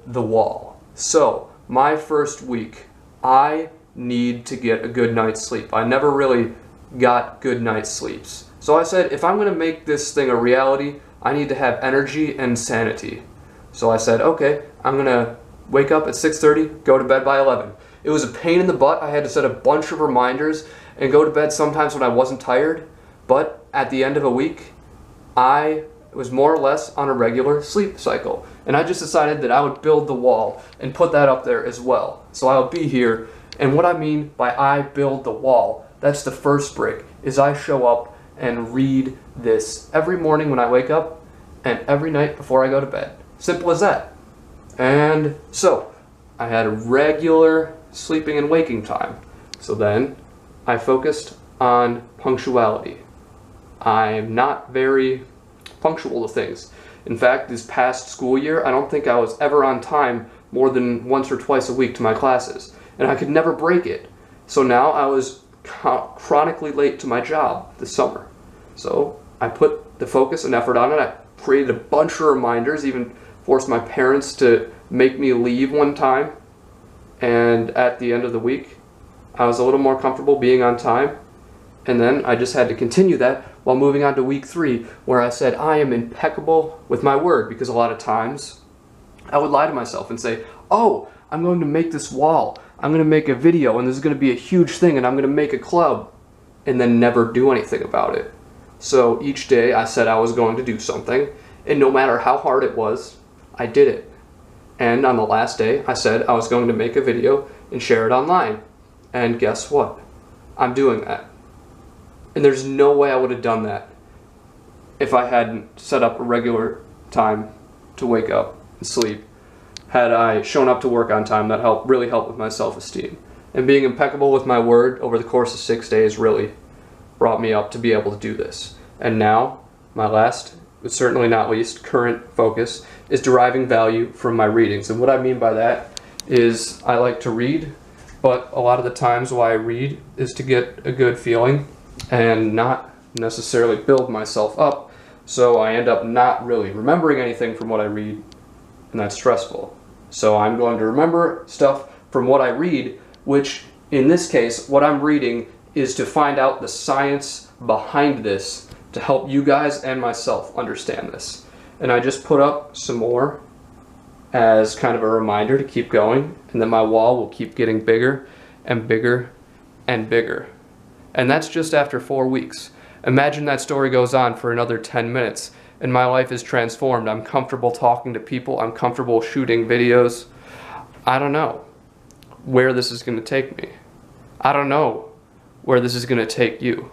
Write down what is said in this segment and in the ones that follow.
the wall. So, my first week, I need to get a good night's sleep. I never really got good night's sleeps. So I said, if I'm going to make this thing a reality, I need to have energy and sanity. So I said, okay, I'm going to wake up at 6:30, go to bed by 11. It was a pain in the butt. I had to set a bunch of reminders and go to bed sometimes when I wasn't tired. But at the end of a week, I was more or less on a regular sleep cycle. And I just decided that I would build the wall and put that up there as well. So I'll be here. And what I mean by I build the wall, that's the first brick, is I show up and read this every morning when I wake up and every night before I go to bed. Simple as that. And so I had a regular sleeping and waking time. So then I focused on punctuality. I'm not very punctual to things. In fact, this past school year, I don't think I was ever on time more than once or twice a week to my classes. And I could never break it. So now I was chronically late to my job this summer. So I put the focus and effort on it. I created a bunch of reminders, even forced my parents to make me leave one time. And at the end of the week, I was a little more comfortable being on time. And then I just had to continue that while moving on to week 3, where I said I am impeccable with my word, because a lot of times I would lie to myself and say, oh, I'm going to make this wall. I'm going to make a video, and this is going to be a huge thing, and I'm going to make a club, and then never do anything about it. So each day I said I was going to do something, and no matter how hard it was, I did it. And on the last day, I said I was going to make a video and share it online. And guess what? I'm doing that. And there's no way I would have done that if I hadn't set up a regular time to wake up and sleep. Had I shown up to work on time, that really helped with my self-esteem. And being impeccable with my word over the course of 6 days really brought me up to be able to do this. And now, my last, but certainly not least, current focus is deriving value from my readings. And what I mean by that is I like to read, but a lot of the times why I read is to get a good feeling and not necessarily build myself up. So I end up not really remembering anything from what I read, and that's stressful. So I'm going to remember stuff from what I read, which in this case, what I'm reading is to find out the science behind this to help you guys and myself understand this. And I just put up some more as kind of a reminder to keep going, and then my wall will keep getting bigger and bigger and bigger. And that's just after 4 weeks. Imagine that story goes on for another 10 minutes and my life is transformed. I'm comfortable talking to people. I'm comfortable shooting videos. I don't know where this is going to take me. I don't know where this is going to take you.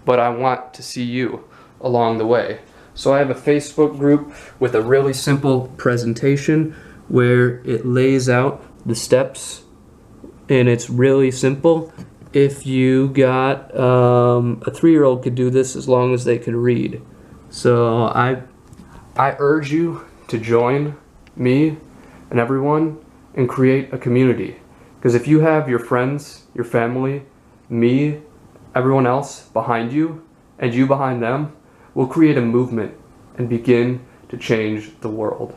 But I want to see you along the way. So I have a Facebook group with a really simple presentation where it lays out the steps, and it's really simple. If you got a 3-year-old could do this as long as they could read. So I urge you to join me and everyone and create a community. Because if you have your friends, your family, me, everyone else behind you, and you behind them, we'll create a movement and begin to change the world.